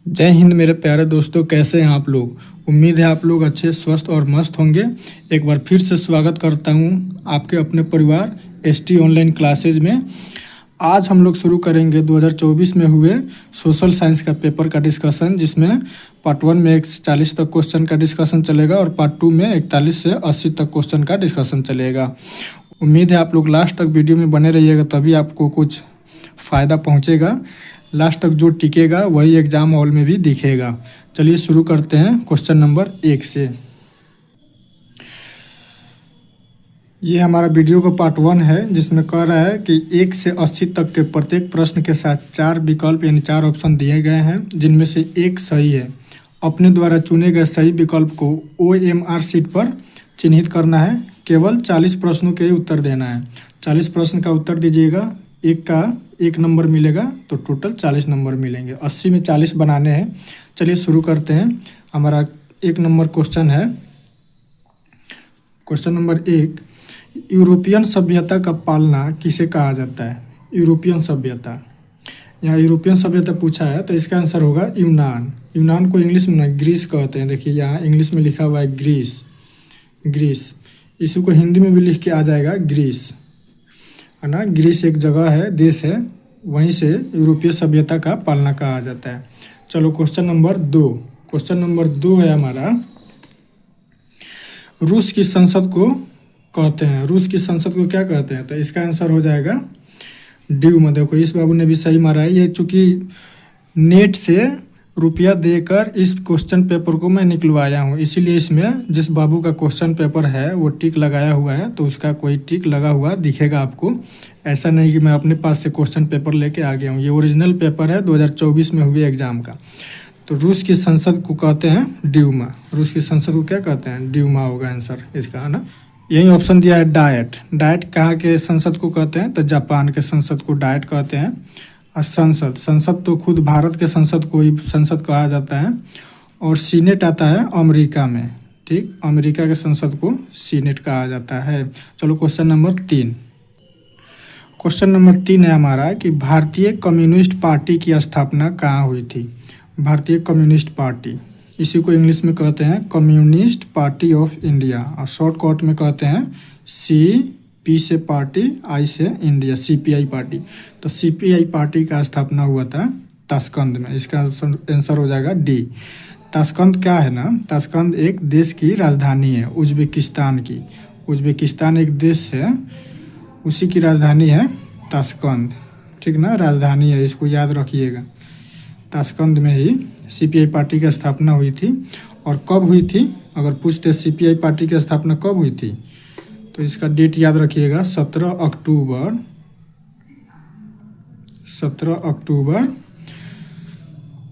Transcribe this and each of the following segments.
जय हिंद मेरे प्यारे दोस्तों, कैसे हैं आप लोग। उम्मीद है आप लोग अच्छे स्वस्थ और मस्त होंगे। एक बार फिर से स्वागत करता हूं आपके अपने परिवार एसटी ऑनलाइन क्लासेज में। आज हम लोग शुरू करेंगे 2024 में हुए सोशल साइंस का पेपर का डिस्कशन, जिसमें पार्ट 1 में 1 से 40 तक क्वेश्चन का डिस्कशन चलेगा और पार्ट 2 में 41 से 80 तक क्वेश्चन का डिस्कशन चलेगा। उम्मीद है आप लोग लास्ट तक वीडियो में बने रहिएगा, तभी आपको कुछ फ़ायदा पहुंचेगा। लास्ट तक जो टिकेगा वही एग्ज़ाम हॉल में भी दिखेगा। चलिए शुरू करते हैं क्वेश्चन नंबर 1 से। ये हमारा वीडियो का पार्ट 1 है, जिसमें कह रहा है कि 1 से 80 तक के प्रत्येक प्रश्न के साथ 4 विकल्प यानी 4 ऑप्शन दिए गए हैं, जिनमें से एक सही है। अपने द्वारा चुने गए सही विकल्प को OMR शीट पर चिन्हित करना है। केवल 40 प्रश्नों के ही उत्तर देना है। 40 प्रश्न का उत्तर दीजिएगा, एक का 1 नंबर मिलेगा, तो टोटल 40 नंबर मिलेंगे। 80 में 40 बनाने हैं। चलिए शुरू करते हैं। हमारा 1 नंबर क्वेश्चन है। क्वेश्चन नंबर 1, यूरोपियन सभ्यता का पालना किसे कहा जाता है। यूरोपियन सभ्यता, यहाँ यूरोपियन सभ्यता पूछा है, तो इसका आंसर होगा यूनान। यूनान को इंग्लिश में ना ग्रीस कहते हैं। देखिए यहाँ इंग्लिश में लिखा हुआ है ग्रीस। ग्रीस, इसी को हिंदी में भी लिख के आ जाएगा ग्रीस, है ना। ग्रीस एक जगह है, देश है, वहीं से यूरोपीय सभ्यता का पालना कहा जाता है। चलो क्वेश्चन नंबर 2। क्वेश्चन नंबर 2 है हमारा, रूस की संसद को कहते हैं। रूस की संसद को क्या कहते हैं, तो इसका आंसर हो जाएगा ड्यूमा। देखो इस बाबू ने भी सही मारा है। ये चूँकि नेट से रुपया देकर इस क्वेश्चन पेपर को मैं निकलवाया हूँ, इसीलिए इसमें जिस बाबू का क्वेश्चन पेपर है वो टिक लगाया हुआ है, तो उसका कोई टिक लगा हुआ दिखेगा आपको। ऐसा नहीं कि मैं अपने पास से क्वेश्चन पेपर लेके आ गया हूँ। ये ओरिजिनल पेपर है 2024 में हुए एग्जाम का। तो रूस की संसद को कहते हैं ड्यूमा। रूस की संसद को क्या कहते हैं, ड्यूमा होगा आंसर इसका, है ना। यही ऑप्शन दिया है डाइट। डाइट कहाँ के संसद को कहते हैं, तो जापान के संसद को डाइट कहते हैं। और संसद, संसद तो खुद भारत के संसद को ही संसद कहा जाता है। और सीनेट आता है अमेरिका में, ठीक। अमेरिका के संसद को सीनेट कहा जाता है। चलो क्वेश्चन नंबर 3। क्वेश्चन नंबर 3 है हमारा कि भारतीय कम्युनिस्ट पार्टी की स्थापना कहाँ हुई थी। भारतीय कम्युनिस्ट पार्टी, इसी को इंग्लिश में कहते हैं कम्युनिस्ट पार्टी ऑफ इंडिया, और शॉर्टकट में कहते हैं CP से पार्टी, I से इंडिया, CPI पार्टी। तो CPI पार्टी का स्थापना हुआ था ताशकंद में। इसका आंसर हो जाएगा D। ताशकंद क्या है ना, ताशकंद एक देश की राजधानी है, उज्बेकिस्तान की। उज्बेकिस्तान एक देश है, उसी की राजधानी है ताशकंद, ठीक ना, राजधानी है, इसको याद रखिएगा। ताशकंद में ही CPI पार्टी की स्थापना हुई थी। और कब हुई थी, अगर पूछते CPI पार्टी की स्थापना कब हुई थी, तो इसका डेट याद रखिएगा 17 अक्टूबर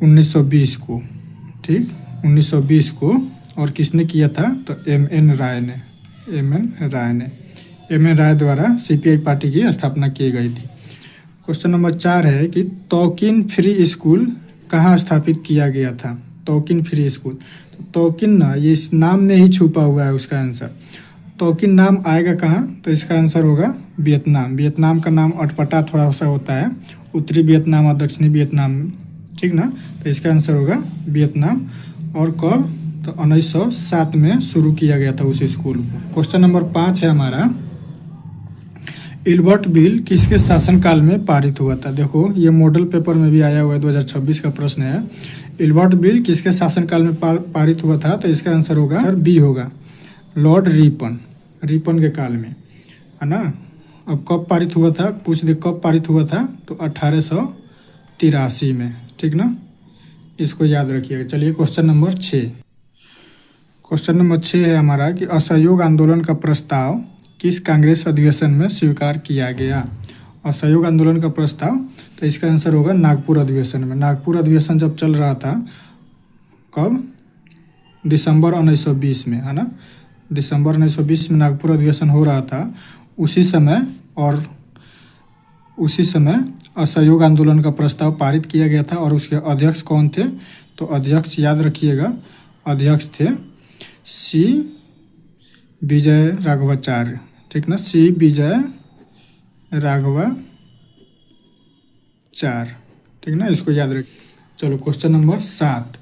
1920 को, ठीक, 1920 को। और किसने किया था, तो MN राय ने। MN राय द्वारा CPI पार्टी की स्थापना की गई थी। क्वेश्चन नंबर 4 है कि तोकिन फ्री स्कूल कहाँ स्थापित किया गया था। तोकिन फ्री स्कूल, तो तोकिन ना, ये इस नाम में ही छुपा हुआ है उसका आंसर। तोकिन नाम आएगा कहाँ, तो इसका आंसर होगा वियतनाम। वियतनाम का नाम अटपटा थोड़ा सा होता है, उत्तरी वियतनाम और दक्षिणी वियतनाम, ठीक ना। तो इसका आंसर होगा वियतनाम। और कब, तो 1907 में शुरू किया गया था उस स्कूल को। क्वेश्चन नंबर 5 है हमारा, इल्बर्ट बिल किसके शासनकाल में पारित हुआ था। देखो ये मॉडल पेपर में भी आया हुआ है, 2026 का प्रश्न है। इल्बर्ट बिल किसके शासनकाल में पारित हुआ था, तो इसका आंसर होगा सर B होगा, लॉर्ड रिपन के काल में, है ना। अब कब पारित हुआ था, पूछ दे कब पारित हुआ था, तो 1883 में, ठीक ना, इसको याद रखिएगा। चलिए क्वेश्चन नंबर 6। क्वेश्चन नंबर 6 है हमारा कि असहयोग आंदोलन का प्रस्ताव किस कांग्रेस अधिवेशन में स्वीकार किया गया। असहयोग आंदोलन का प्रस्ताव, तो इसका आंसर होगा नागपुर अधिवेशन में। नागपुर अधिवेशन जब चल रहा था, कब, दिसंबर 1920 में, है ना। दिसंबर 1920 में नागपुर अधिवेशन हो रहा था। उसी समय असहयोग आंदोलन का प्रस्ताव पारित किया गया था। और उसके अध्यक्ष कौन थे, तो अध्यक्ष याद रखिएगा, अध्यक्ष थे C विजय राघवाचार्य, ठीक ना, C विजय राघवाचार्य, ठीक ना, इसको याद रखिए। चलो क्वेश्चन नंबर 7।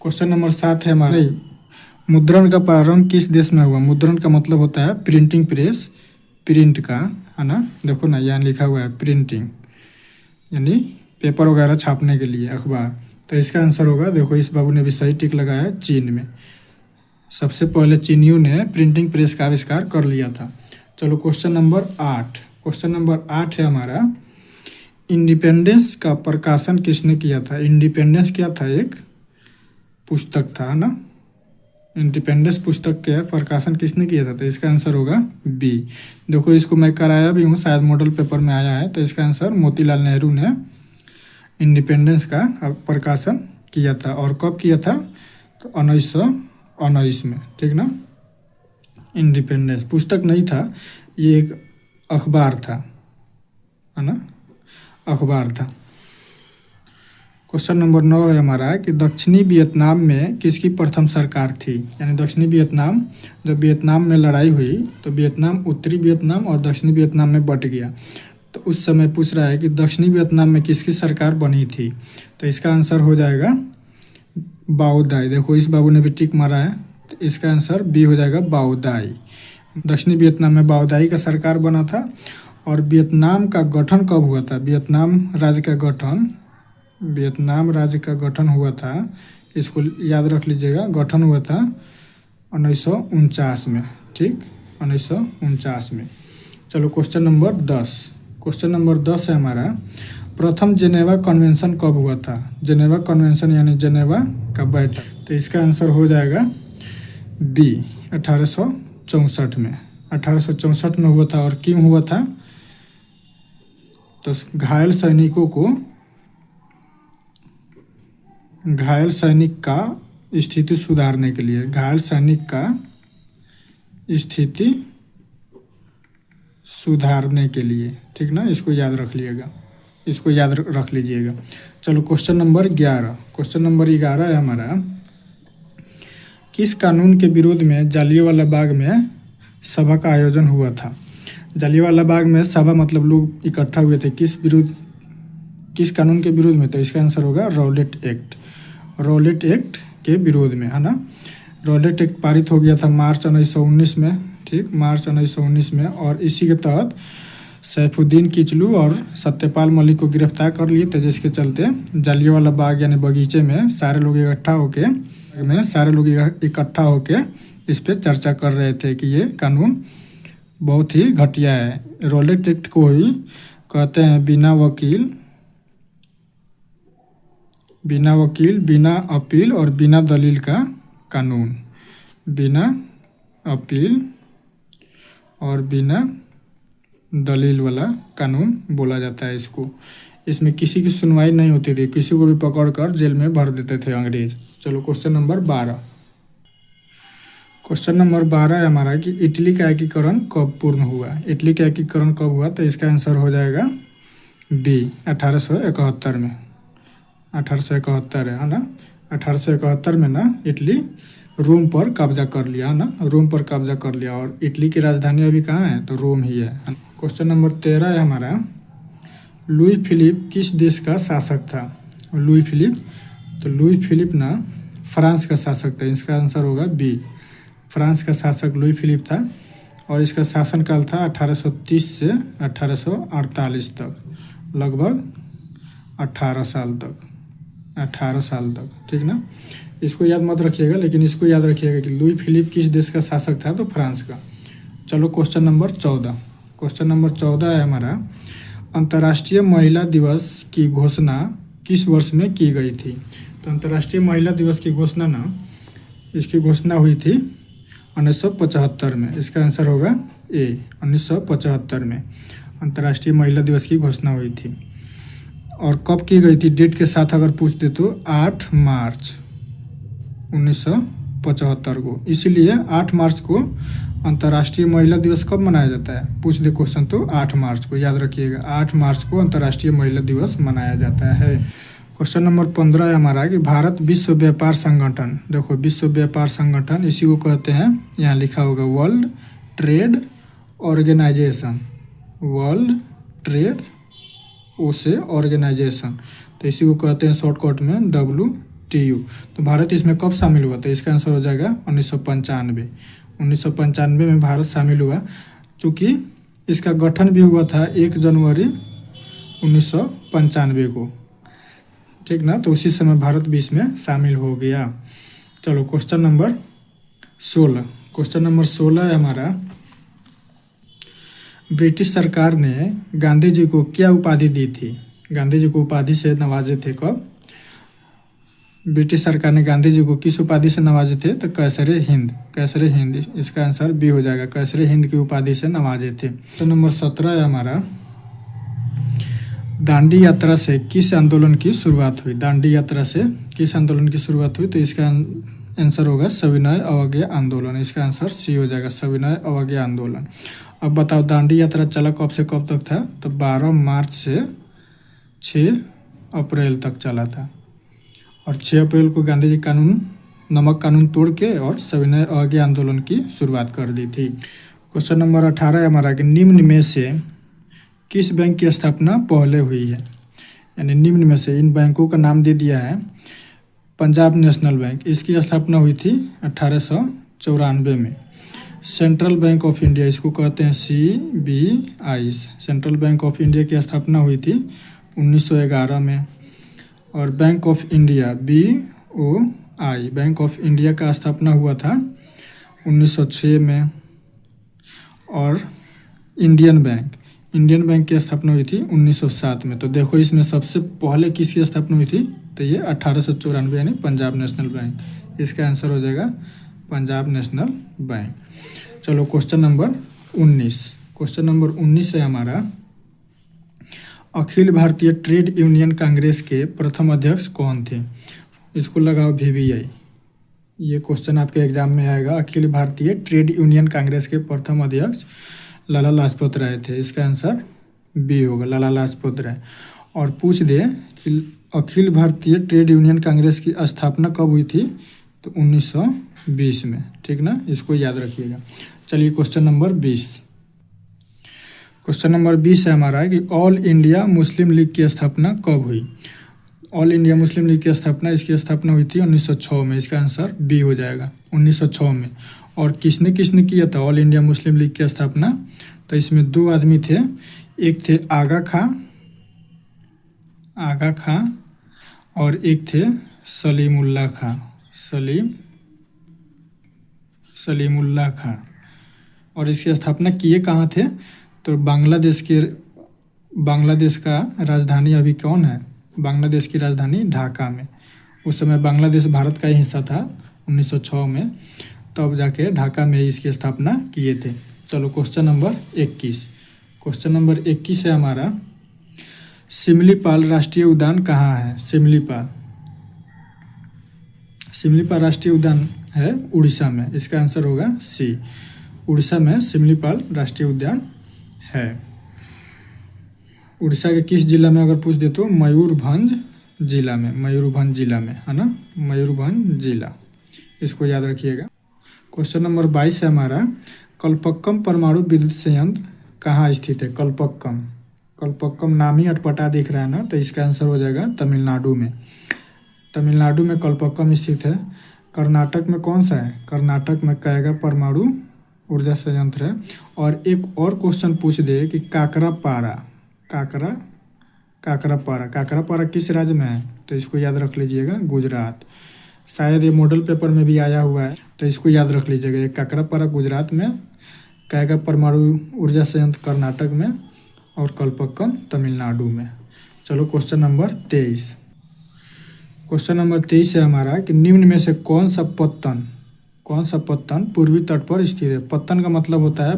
क्वेश्चन नंबर 7 है हमारे, मुद्रण का प्रारंभ किस देश में हुआ? मुद्रण का मतलब होता है प्रिंटिंग प्रेस, प्रिंट का, है ना। देखो ना यहाँ लिखा हुआ है प्रिंटिंग, यानी पेपर वगैरह छापने के लिए, अखबार। तो इसका आंसर होगा, देखो इस बाबू ने भी सही टिक लगाया है, चीन में। सबसे पहले चीनियों ने प्रिंटिंग प्रेस का आविष्कार कर लिया था। चलो क्वेश्चन नंबर 8। क्वेश्चन नंबर 8 है हमारा, इंडिपेंडेंस का प्रकाशन किसने किया था? इंडिपेंडेंस क्या था? एक पुस्तक था, है ना। इंडिपेंडेंस पुस्तक के प्रकाशन किसने किया था? तो इसका आंसर होगा बी। देखो इसको मैं कराया भी हूँ, शायद मॉडल पेपर में आया है। तो इसका आंसर मोतीलाल नेहरू ने इंडिपेंडेंस का प्रकाशन किया था। और कब किया था? तो 1919 में, ठीक ना। इंडिपेंडेंस पुस्तक नहीं था, ये एक अखबार था, है ना, अखबार था। क्वेश्चन नंबर 9 है हमारा कि दक्षिणी वियतनाम में किसकी प्रथम सरकार थी? यानी दक्षिणी वियतनाम, जब वियतनाम में लड़ाई हुई तो वियतनाम उत्तरी वियतनाम और दक्षिणी वियतनाम में बट गया। तो उस समय पूछ रहा है कि दक्षिणी वियतनाम में किसकी सरकार बनी थी? तो इसका आंसर हो जाएगा बाओदाई। देखो इस बाबू ने भी टिक मारा है, तो इसका आंसर बी हो जाएगा, बाओदाई। दक्षिणी वियतनाम में बाओदाई का सरकार बना था। और वियतनाम का गठन कब हुआ था? वियतनाम राज्य का गठन हुआ था, इसको याद रख लीजिएगा, गठन हुआ था 1949 में, ठीक, 1949 में। चलो क्वेश्चन नंबर 10। क्वेश्चन नंबर 10 है हमारा, प्रथम जेनेवा कन्वेंशन कब हुआ था? जेनेवा कन्वेंशन यानी जेनेवा का बैठक। तो इसका आंसर हो जाएगा बी, 1864 में। 1864 में हुआ था। और क्यों हुआ था? तो घायल सैनिक का स्थिति सुधारने के लिए, घायल सैनिक का स्थिति सुधारने के लिए, ठीक ना। इसको याद रख लीजिएगा। चलो क्वेश्चन नंबर 11। क्वेश्चन नंबर 11 है हमारा, किस कानून के विरोध में जालियांवाला बाग में सभा का आयोजन हुआ था? जालियांवाला बाग में सभा मतलब लोग इकट्ठा हुए थे, किस कानून के विरोध में? तो इसका आंसर होगा रॉलेट एक्ट। रॉलेट एक्ट के विरोध में, है ना। रॉलेट एक्ट पारित हो गया था मार्च 1919 में, ठीक, मार्च 1919 में। और इसी के तहत सैफुद्दीन किचलू और सत्यपाल मलिक को गिरफ्तार कर लिए थे, जिसके चलते जालियांवाला बाग यानी बगीचे में सारे लोग इकट्ठा होके इस पे चर्चा कर रहे थे कि ये कानून बहुत ही घटिया है। रॉलेट एक्ट को ही कहते हैं बिना वकील, बिना अपील और बिना दलील का कानून। बिना अपील और बिना दलील वाला कानून बोला जाता है इसको। इसमें किसी की सुनवाई नहीं होती थी, किसी को भी पकड़कर जेल में भर देते थे अंग्रेज। चलो क्वेश्चन नंबर 12। क्वेश्चन नंबर 12 है हमारा कि इटली का एकीकरण कब पूर्ण हुआ? इटली का एकीकरण कब हुआ? तो इसका आंसर हो जाएगा बी, 1871 में। 1871 है ना। 1871 में ना इटली रोम पर कब्जा कर लिया, है ना, रोम पर कब्जा कर लिया। और इटली की राजधानी अभी कहाँ है? तो रोम ही है। क्वेश्चन नंबर 13 है हमारा, लुई फिलिप किस देश का शासक था? लुई फिलिप ना फ्रांस का शासक था। इसका आंसर होगा बी, फ्रांस का शासक लुई फिलिप था। और इसका शासनकाल था 1830 से 1848 तक, लगभग 18 साल तक, ठीक ना। इसको याद मत रखिएगा, लेकिन इसको याद रखिएगा कि लुई फिलिप किस देश का शासक था? तो फ्रांस का। चलो क्वेश्चन नंबर 14। क्वेश्चन नंबर 14 है हमारा, अंतर्राष्ट्रीय महिला दिवस की घोषणा किस वर्ष में की गई थी? तो अंतर्राष्ट्रीय महिला दिवस की घोषणा इसकी घोषणा हुई थी 1975 में। इसका आंसर होगा ए, 1975 में अंतर्राष्ट्रीय महिला दिवस की घोषणा हुई थी। और कब की गई थी? डेट के साथ अगर पूछ दे तो 8 मार्च 1975 को। इसीलिए 8 मार्च को अंतर्राष्ट्रीय महिला दिवस कब मनाया जाता है? पूछ दे क्वेश्चन तो 8 मार्च को, याद रखिएगा, 8 मार्च को अंतर्राष्ट्रीय महिला दिवस मनाया जाता है। क्वेश्चन नंबर 15 है हमारा कि भारत विश्व व्यापार संगठन, देखो विश्व व्यापार संगठन इसी को कहते हैं, यहाँ लिखा होगा world trade organisation, world trade organisation. तो इसी को कहते हैं शॉर्टकट में WTO। तो भारत इसमें कब शामिल हुआ? तो इसका आंसर हो जाएगा 1995। 1995 में भारत शामिल हुआ, चूँकि इसका गठन भी हुआ था 1 जनवरी 1995 को, ठीक ना। तो उसी समय भारत भी इसमें शामिल हो गया। चलो क्वेश्चन नंबर 16। क्वेश्चन नंबर 16 है हमारा, ब्रिटिश सरकार ने गांधी जी को क्या उपाधि दी थी? गांधी जी को उपाधि से नवाजे थे कब? ब्रिटिश सरकार ने गांधी जी को किस उपाधि से नवाजे थे? तो कैसरे हिंद। कैसरे हिंद, इसका आंसर बी हो जाएगा, कैसरे हिंद की उपाधि से नवाजे थे। तो नंबर 17 है हमारा, दांडी यात्रा से किस आंदोलन की शुरुआत हुई? दांडी यात्रा से किस आंदोलन की शुरुआत हुई? तो इसका आंसर होगा सविनय अवज्ञा आंदोलन। इसका आंसर सी हो जाएगा, सविनय अवज्ञा आंदोलन। अब बताओ दांडी यात्रा चला कब से कब तक था? तो 12 मार्च से 6 अप्रैल तक चला था। और 6 अप्रैल को गांधी जी नमक कानून तोड़ के और सविनय अवज्ञा आंदोलन की शुरुआत कर दी थी। क्वेश्चन नंबर 18 है हमारा कि निम्न में से किस बैंक की स्थापना पहले हुई है? यानी निम्न में से, इन बैंकों का नाम दे दिया है। पंजाब नेशनल बैंक, इसकी स्थापना हुई थी 1894 में। सेंट्रल बैंक ऑफ इंडिया, इसको कहते हैं CBI, central bank of India की स्थापना हुई थी 1911 में। और bank of India BOI, bank of India का स्थापना हुआ था 1906 में। और इंडियन बैंक की स्थापना हुई थी 1907 में। तो देखो इसमें सबसे पहले किसकी स्थापना हुई थी? तो ये 1894 यानी पंजाब नेशनल बैंक। इसका आंसर हो जाएगा पंजाब नेशनल बैंक। चलो क्वेश्चन नंबर 19। क्वेश्चन नंबर 19 है हमारा, अखिल भारतीय ट्रेड यूनियन कांग्रेस के प्रथम अध्यक्ष कौन थे? इसको लगाओ VBI। ये क्वेश्चन आपके एग्जाम में आएगा। अखिल भारतीय ट्रेड यूनियन कांग्रेस के प्रथम अध्यक्ष लाला लाजपत राय थे। इसका आंसर बी होगा, लाला लाजपत राय। और पूछ दे कि अखिल भारतीय ट्रेड यूनियन कांग्रेस की स्थापना कब हुई थी? तो 1920 में, ठीक ना, इसको याद रखिएगा। चलिए क्वेश्चन नंबर 20। क्वेश्चन नंबर 20 है हमारा कि ऑल इंडिया मुस्लिम लीग की स्थापना कब हुई? ऑल इंडिया मुस्लिम लीग की स्थापना, इसकी स्थापना हुई थी 1906 में। इसका आंसर बी हो जाएगा, 1906 में। और किसने किसने किया था ऑल इंडिया मुस्लिम लीग की स्थापना? तो इसमें 2 आदमी थे, एक थे आगा खां और एक थे सलीमुल्लाह खां। सलीमुल्लाह खां। और इसकी स्थापना किए कहाँ थे? तो बांग्लादेश का राजधानी अभी कौन है? बांग्लादेश की राजधानी ढाका में। उस समय बांग्लादेश भारत का ही हिस्सा था 1906 में, तब जाके ढाका में इसकी स्थापना किए थे। चलो क्वेश्चन नंबर 21। क्वेश्चन नंबर 21 है हमारा, सिमलीपाल राष्ट्रीय उद्यान कहाँ है? सिमलीपाल राष्ट्रीय उद्यान है उड़ीसा में। इसका आंसर होगा सी, उड़ीसा में सिमलीपाल राष्ट्रीय उद्यान है। उड़ीसा के किस जिला में अगर पूछ दे तो मयूरभंज जिला में, है ना, मयूरभंज जिला। इसको याद रखिएगा। क्वेश्चन नंबर 22 है हमारा, कलपक्कम परमाणु विद्युत संयंत्र कहाँ स्थित है? कलपक्कम नाम ही अटपटा दिख रहा है ना, तो इसका आंसर हो जाएगा तमिलनाडु में। तमिलनाडु में कलपक्कम स्थित है। कर्नाटक में कौन सा है? कर्नाटक में कैगा परमाणु ऊर्जा संयंत्र है। और एक और क्वेश्चन पूछ दे कि काकरापारा किस राज्य में है? तो इसको याद रख लीजिएगा, गुजरात। शायद ये मॉडल पेपर में भी आया हुआ है, तो इसको याद रख लीजिएगा। ये काकरापारा गुजरात में, कैगा परमाणु ऊर्जा संयंत्र कर्नाटक में और कलपक्कम तमिलनाडु में। चलो क्वेश्चन नंबर 23। क्वेश्चन नंबर 23 है हमारा कि निम्न में से कौन सा पत्तन पूर्वी तट पर स्थित है? पत्तन का मतलब होता है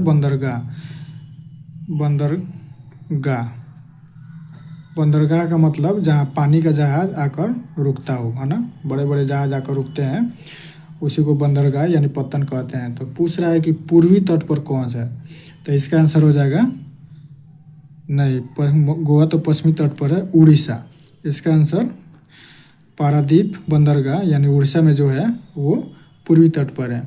बंदरगाह का मतलब जहाँ पानी का जहाज आकर रुकता हो, है ना, बड़े बड़े जहाज आकर रुकते हैं, उसी को बंदरगाह यानी पत्तन कहते हैं। तो पूछ रहा है कि पूर्वी तट पर कौन सा है? तो इसका आंसर हो जाएगा नहीं, गोवा तो पश्चिमी तट पर है, उड़ीसा। इसका आंसर पारादीप बंदरगाह यानी उड़ीसा में जो है वो पूर्वी तट पर है।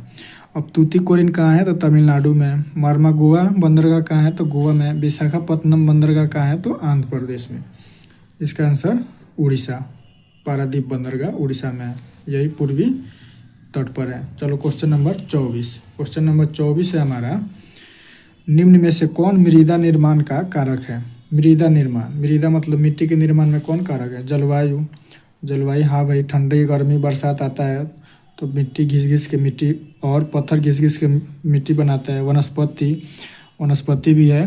अब तूतीकोरिन कहाँ है? तो तमिलनाडु में। मार्मागोआ बंदरगाह कहाँ है? तो गोवा में। विशाखापत्तनम बंदरगाह कहाँ है? तो आंध्र प्रदेश में। इसका आंसर उड़ीसा, पारादीप बंदरगाह उड़ीसा में है, यही पूर्वी तट पर है। चलो क्वेश्चन नंबर 24। क्वेश्चन नंबर 24 है हमारा, निम्न में से कौन मृदा निर्माण का कारक है? मृदा निर्माण, मृदा मतलब मिट्टी के निर्माण में कौन कारक है? जलवायु। जलवायु, हाँ भाई, ठंडी गर्मी बरसात आता है तो मिट्टी घिस घिस के मिट्टी और पत्थर घिस घिस के मिट्टी बनाता है। वनस्पति, वनस्पति भी है,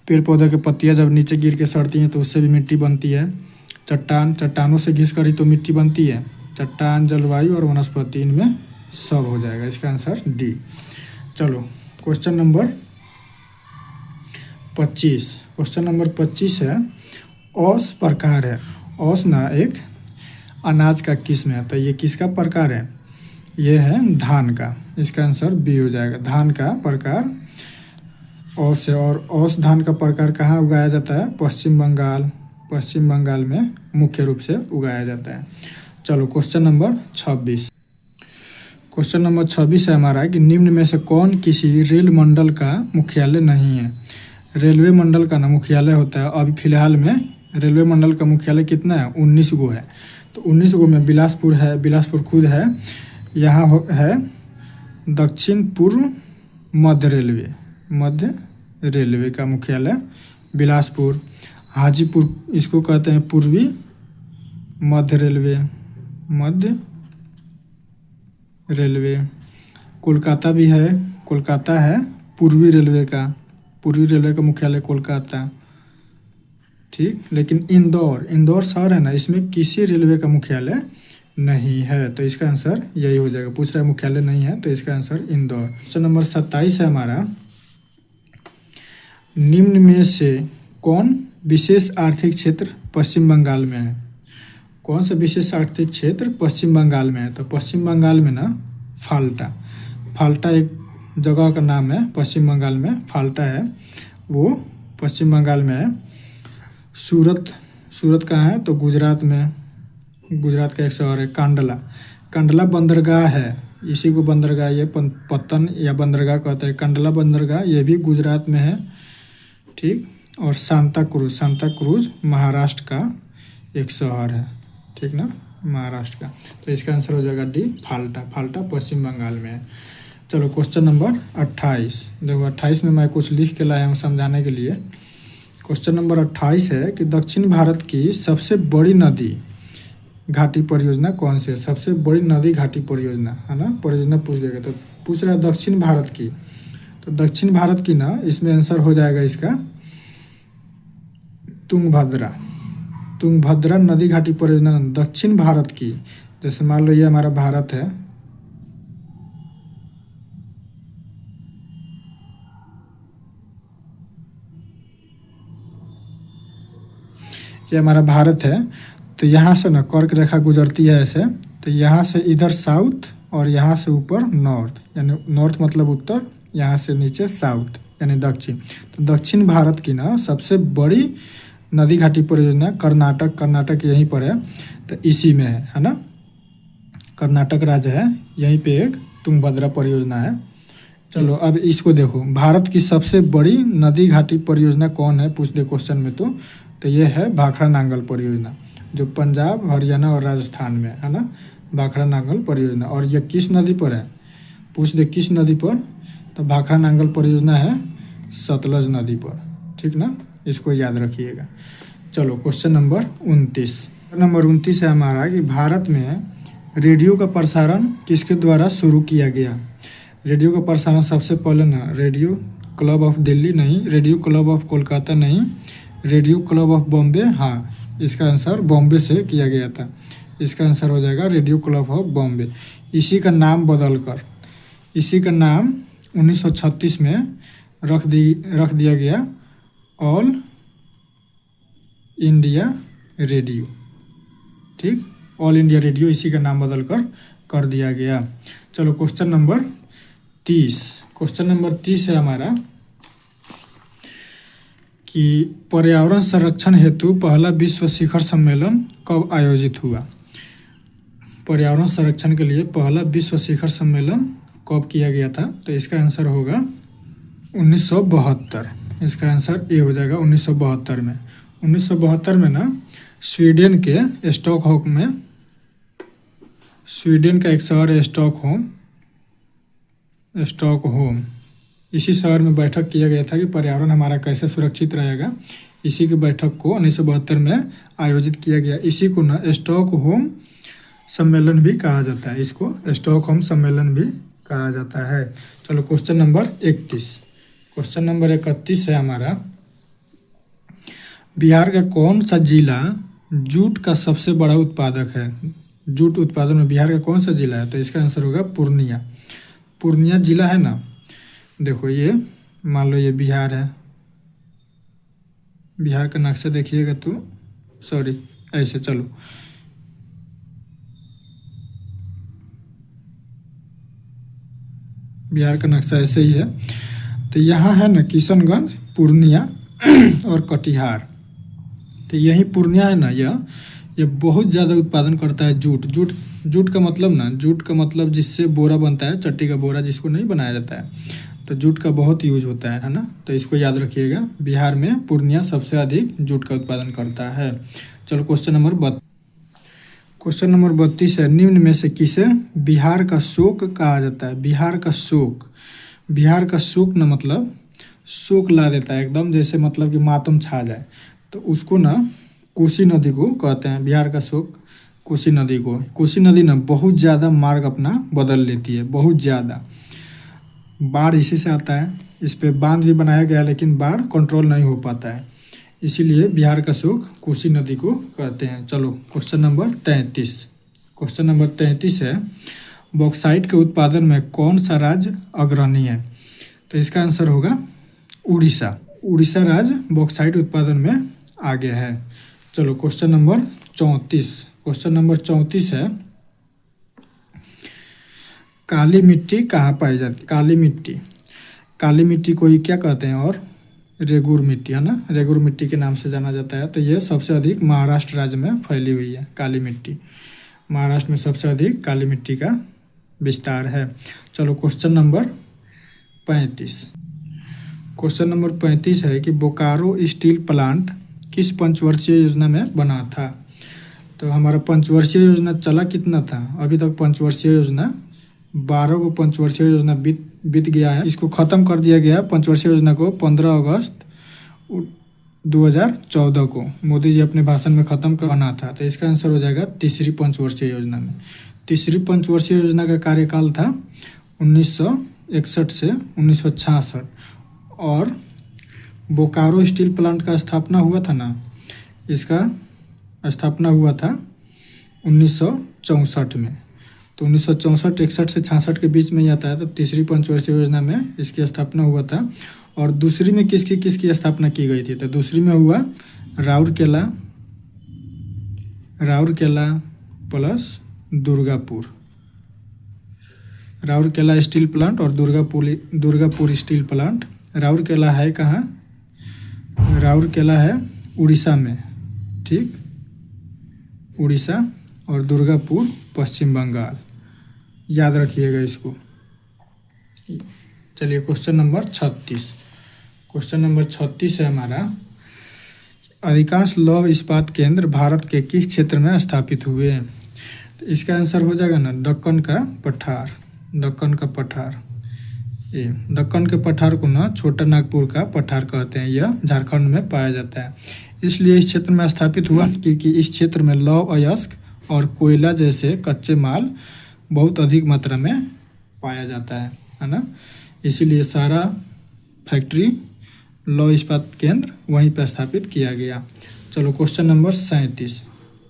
पेड़ पौधे की पत्तियाँ जब नीचे गिर के सड़ती हैं तो उससे भी मिट्टी बनती है। चट्टान, चट्टानों से घिस कर ही तो मिट्टी बनती है। चट्टान, जलवायु और वनस्पति, इनमें सब हो जाएगा, इसका आंसर डी। चलो क्वेश्चन नंबर 25। क्वेश्चन नंबर 25 है, औस प्रकार है। औस ना एक अनाज का किस्म है, तो ये किसका प्रकार है? ये है धान का, इसका आंसर बी हो जाएगा। धान का प्रकार औस है, और औस धान का प्रकार कहाँ उगाया जाता है? पश्चिम बंगाल, पश्चिम बंगाल में मुख्य रूप से उगाया जाता है। चलो क्वेश्चन नंबर 26। क्वेश्चन नंबर 26 है हमारा कि निम्न में से कौन किसी रेल मंडल का मुख्यालय नहीं है? रेलवे मंडल का ना मुख्यालय होता है, अभी फिलहाल में रेलवे मंडल का मुख्यालय कितना है? 19 गो है। तो 19 गो में बिलासपुर है, बिलासपुर खुद है। यहाँ है दक्षिण पूर्व मध्य रेलवे, मध्य रेलवे का मुख्यालय बिलासपुर। हाजीपुर, इसको कहते हैं पूर्वी मध्य रेलवे, मध्य रेलवे। कोलकाता भी है, कोलकाता है पूर्वी रेलवे का, पूर्वी रेलवे का मुख्यालय कोलकाता, ठीक। लेकिन इंदौर, इंदौर शहर है ना, इसमें किसी रेलवे का मुख्यालय नहीं है, तो इसका आंसर यही हो जाएगा। पूछ रहा है मुख्यालय नहीं है, तो इसका आंसर इंदौर। क्वेश्चन नंबर 27 है हमारा, निम्न में से कौन विशेष आर्थिक क्षेत्र पश्चिम बंगाल में है? कौन सा विशेष आर्थिक क्षेत्र पश्चिम बंगाल में है? तो पश्चिम बंगाल में ना फाल्टा, फाल्टा एक जगह का नाम है, पश्चिम बंगाल में फाल्टा है, वो पश्चिम बंगाल में है। सूरत, सूरत कहाँ है? तो गुजरात में, गुजरात का एक शहर है। कांडला, कांडला बंदरगाह है, इसी को बंदरगाह, ये पत्तन या बंदरगाह कहते हैं। कांडला बंदरगाह ये भी गुजरात में है, ठीक। और Santa cruise, Santa cruise Maharashtra का एक शहर है, ठीक ना, महाराष्ट्र का। तो इसका आंसर हो जाएगा डी, फाल्टा। फाल्टा पश्चिम बंगाल में है। चलो क्वेश्चन नंबर 28। देखो 28 में मैं कुछ लिख के लाया हूँ समझाने के लिए। क्वेश्चन नंबर 28 है कि दक्षिण भारत की सबसे बड़ी नदी घाटी परियोजना कौन सी है? सबसे बड़ी नदी घाटी परियोजना, है ना, परियोजना पूछ देगा। तो पूछ रहा है दक्षिण भारत की, तो दक्षिण भारत की ना, इसमें आंसर हो जाएगा इसका तुंगभद्रा। तुंगभद्रा नदी घाटी परियोजना दक्षिण भारत की, जैसे मान लो ये हमारा भारत है, ये हमारा भारत है, तो यहाँ से ना कर्क रेखा गुजरती है ऐसे, तो यहाँ से इधर साउथ और यहाँ से ऊपर नॉर्थ, यानी नॉर्थ मतलब उत्तर, यहाँ से नीचे साउथ यानी दक्षिण। तो दक्षिण भारत की ना सबसे बड़ी नदी घाटी परियोजना कर्नाटक, कर्नाटक यहीं पर है, तो इसी में है ना, कर्नाटक राज्य है, यहीं पे एक तुंगभद्रा परियोजना है। चलो अब इसको देखो, भारत की सबसे बड़ी नदी घाटी परियोजना कौन है पूछ दे क्वेश्चन में, तो ये है भाखड़ा नांगल परियोजना, जो पंजाब, हरियाणा और राजस्थान में है ना, भाखड़ा नांगल परियोजना। और ये किस नदी पर है पूछ दे, किस नदी पर? तो भाखड़ा नांगल परियोजना है सतलज नदी पर, ठीक ना, इसको याद रखिएगा। चलो क्वेश्चन नंबर 29। नंबर 29 है हमारा कि भारत में रेडियो का प्रसारण किसके द्वारा शुरू किया गया? रेडियो का प्रसारण सबसे पहले ना रेडियो क्लब ऑफ दिल्ली नहीं, रेडियो क्लब ऑफ कोलकाता नहीं, रेडियो क्लब ऑफ बॉम्बे, हाँ इसका आंसर बॉम्बे से किया गया था, इसका आंसर हो जाएगा रेडियो क्लब ऑफ बॉम्बे। इसी का नाम बदलकर, इसी का नाम 1936 में रख दिया गया ऑल इंडिया रेडियो, ठीक, ऑल इंडिया रेडियो, इसी का नाम बदलकर कर दिया गया। चलो क्वेश्चन नंबर 30। क्वेश्चन नंबर 30 है हमारा कि पर्यावरण संरक्षण हेतु पहला विश्व शिखर सम्मेलन कब आयोजित हुआ? पर्यावरण संरक्षण के लिए पहला विश्व शिखर सम्मेलन कब किया गया था? तो इसका आंसर होगा 1972, इसका आंसर ए हो जाएगा 1972 में। 1972 में ना स्वीडन के स्टॉकहोम में, स्वीडन का एक शहर है स्टॉकहोम, इसी शहर में बैठक किया गया था कि पर्यावरण हमारा कैसे सुरक्षित रहेगा। इसी की बैठक को 1972 में आयोजित किया गया। इसी को ना स्टॉकहोम सम्मेलन भी कहा जाता है, इसको स्टॉकहोम सम्मेलन भी कहा जाता है। चलो क्वेश्चन नंबर 31। क्वेश्चन नंबर 31 है हमारा, बिहार का कौन सा जिला जूट का सबसे बड़ा उत्पादक है? जूट उत्पादन में बिहार का कौन सा जिला है? तो इसका आंसर होगा पूर्णिया। पूर्णिया जिला है ना, देखो ये मान लो ये बिहार है, बिहार का नक्शा देखिएगा तो, सॉरी ऐसे चलो, बिहार का नक्शा ऐसे ही है। तो यहाँ है ना किशनगंज, पूर्णिया और कटिहार। तो यही पूर्णिया है ना, यह बहुत ज़्यादा उत्पादन करता है जूट का मतलब ना, जूट का मतलब जिससे बोरा बनता है, चट्टी का बोरा जिसको नहीं बनाया जाता है, तो जूट का बहुत यूज होता है ना। तो इसको याद रखिएगा, बिहार में पूर्णिया सबसे अधिक जूट का उत्पादन करता है। चलो क्वेश्चन नंबर 32 है, निम्न में से किसे बिहार का शोक कहा जाता है? बिहार का शोक ना मतलब शोक ला देता है एकदम, जैसे मतलब कि मातम छा जाए, तो उसको ना कोसी नदी को कहते हैं। बिहार का शोक कोसी नदी को, कोसी नदी ना बहुत ज़्यादा मार्ग अपना बदल लेती है, बहुत ज़्यादा। बाढ़ इसी से आता है, इस पे बांध भी बनाया गया लेकिन बाढ़ कंट्रोल नहीं हो पाता है, इसीलिए बिहार का शोक कोसी नदी को कहते हैं। चलो क्वेश्चन नंबर 33 है, बॉक्साइट के उत्पादन में कौन सा राज्य अग्रणी है? तो इसका आंसर होगा उड़ीसा राज्य बॉक्साइट उत्पादन में आगे है। चलो क्वेश्चन नंबर 34 है, काली मिट्टी कहाँ पाई जाती? काली मिट्टी को ही क्या कहते हैं? और रेगुर मिट्टी है ना, रेगुर मिट्टी के नाम से जाना जाता है। तो ये सबसे अधिक महाराष्ट्र राज्य में फैली हुई है काली मिट्टी, महाराष्ट्र में सबसे अधिक काली मिट्टी का विस्तार है। चलो क्वेश्चन नंबर 35 है कि बोकारो स्टील प्लांट किस पंचवर्षीय योजना में बना था? तो हमारा पंचवर्षीय योजना चला कितना था? अभी तक पंचवर्षीय योजना 12 को पंचवर्षीय योजना बीत गया है, इसको ख़त्म कर दिया गया पंचवर्षीय योजना को 15 अगस्त 2014 को मोदी जी अपने भाषण में ख़त्म करना था। तो इसका आंसर हो जाएगा तीसरी पंचवर्षीय योजना में। तीसरी पंचवर्षीय योजना का कार्यकाल था 1961 से 1966, और बोकारो स्टील प्लांट का स्थापना हुआ था ना, इसका स्थापना हुआ था 1964 में। तो 1964, 61 से 66 के बीच में ही आता है। तो तीसरी पंचवर्षीय योजना में इसकी स्थापना हुआ था। और दूसरी में किसकी स्थापना की गई थी? तो दूसरी में हुआ Rourkela plus Durgapur, Rourkela steel plant और दुर्गापुर स्टील प्लांट। राउरकेला है कहाँ? राउरकेला है उड़ीसा में, ठीक, उड़ीसा, और दुर्गापुर पश्चिम बंगाल, याद रखिएगा इसको। चलिए क्वेश्चन नंबर 36 है हमारा, अधिकांश लौह इस्पात केंद्र भारत के किस क्षेत्र में स्थापित हुए? तो इसका आंसर हो जाएगा ना दक्कन का पठार। ये दक्कन के पठार को ना छोटा नागपुर का पठार कहते हैं, यह झारखंड में पाया जाता है। इसलिए इस क्षेत्र में स्थापित हुआ क्योंकि इस क्षेत्र में लौह अयस्क और कोयला जैसे कच्चे माल बहुत अधिक मात्रा में पाया जाता है ना, इसीलिए सारा फैक्ट्री लौह इस्पात केंद्र वहीं पर स्थापित किया गया। चलो क्वेश्चन नंबर 37,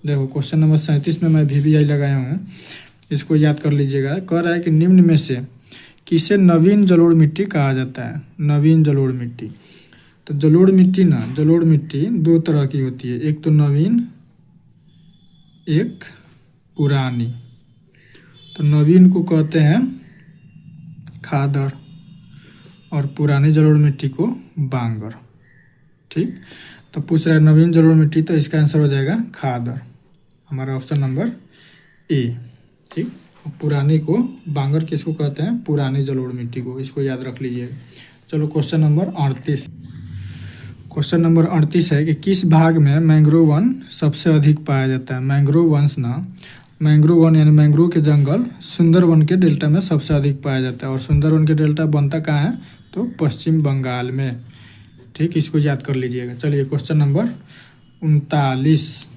देखो क्वेश्चन नंबर 37 में मैं VVI लगाया हूँ, इसको याद कर लीजिएगा। कह रहा है कि निम्न में से किसे नवीन जलोढ़ मिट्टी कहा जाता है? नवीन जलोढ़ मिट्टी। तो जलोढ़ मिट्टी दो तरह की होती है, एक तो नवीन, एक पुरानी। तो नवीन को कहते हैं खादर और पुरानी जलोढ़ मिट्टी को बांगर, ठीक। तो पूछ रहा है नवीन जलोढ़ मिट्टी, तो इसका आंसर हो जाएगा खादर, हमारा ऑप्शन नंबर ए, ठीक। पुरानी को बांगर किसको कहते हैं? पुरानी जलोढ़ मिट्टी को, इसको याद रख लीजिएगा। चलो क्वेश्चन नंबर 38। क्वेश्चन नंबर 38 है कि किस भाग में मैंग्रोव वन सबसे अधिक पाया जाता है। मैंग्रोव वंश ना, मैंग्रोव वन यानी मैंग्रोव के जंगल सुंदरवन के डेल्टा में सबसे अधिक पाया जाता है और सुंदरवन के डेल्टा बनता कहाँ है, तो पश्चिम बंगाल में। ठीक, इसको याद कर लीजिएगा। चलिए क्वेश्चन नंबर 39।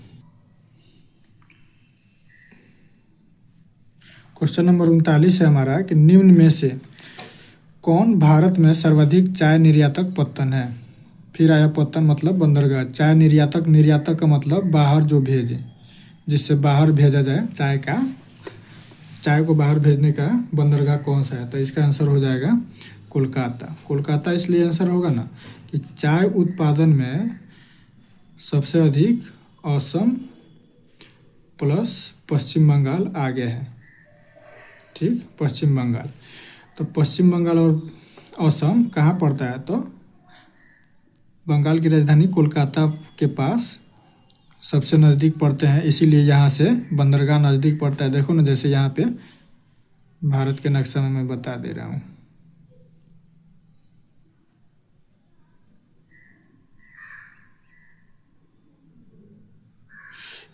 क्वेश्चन नंबर 39 है हमारा कि निम्न में से कौन भारत में सर्वाधिक चाय निर्यातक पत्तन है। फिर आया पत्तन मतलब बंदरगाह। चाय निर्यातक, निर्यातक का मतलब बाहर जो भेजे, जिससे बाहर भेजा जाए चाय को बाहर भेजने का बंदरगाह कौन सा है, तो इसका आंसर हो जाएगा कोलकाता। कोलकाता इसलिए आंसर होगा ना कि चाय उत्पादन में सबसे अधिक असम प्लस पश्चिम बंगाल आगे है। ठीक, पश्चिम बंगाल, तो पश्चिम बंगाल और असम कहाँ पड़ता है, तो बंगाल की राजधानी कोलकाता के पास सबसे नज़दीक पड़ते हैं, इसीलिए यहाँ से बंदरगाह नज़दीक पड़ता है। देखो ना, जैसे यहाँ पे भारत के नक्शा में मैं बता दे रहा हूँ।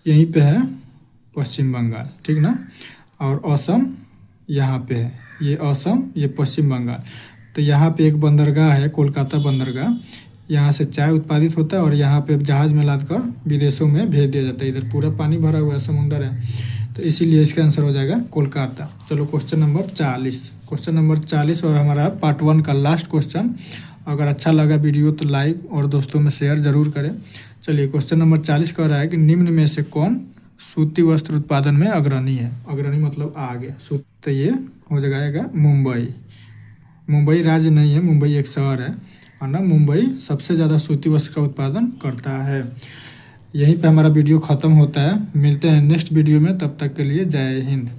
यहीं पे है पश्चिम बंगाल, ठीक ना, और असम यहाँ पे है। ये असम, ये पश्चिम बंगाल। तो यहाँ पे एक बंदरगाह है, कोलकाता बंदरगाह। यहाँ से चाय उत्पादित होता है और यहाँ पे जहाज़ में लादकर विदेशों में भेज दिया जाता है। इधर पूरा पानी भरा हुआ है, समुंदर है, तो इसीलिए इसका आंसर हो जाएगा कोलकाता। चलो क्वेश्चन नंबर 40। क्वेश्चन नंबर 40 और हमारा पार्ट 1 का लास्ट क्वेश्चन। अगर अच्छा लगा वीडियो तो लाइक और दोस्तों में शेयर ज़रूर करें। चलिए क्वेश्चन नंबर 40 कह रहा है कि निम्न में से कौन सूती वस्त्र उत्पादन में अग्रणी है। अग्रणी मतलब आगे, तो ये हो जाएगा मुंबई। मुंबई राज्य नहीं है, मुंबई एक शहर है, और ना मुंबई सबसे ज़्यादा सूती वस्त्र का उत्पादन करता है। यहीं पे हमारा वीडियो ख़त्म होता है। मिलते हैं नेक्स्ट वीडियो में, तब तक के लिए जय हिंद।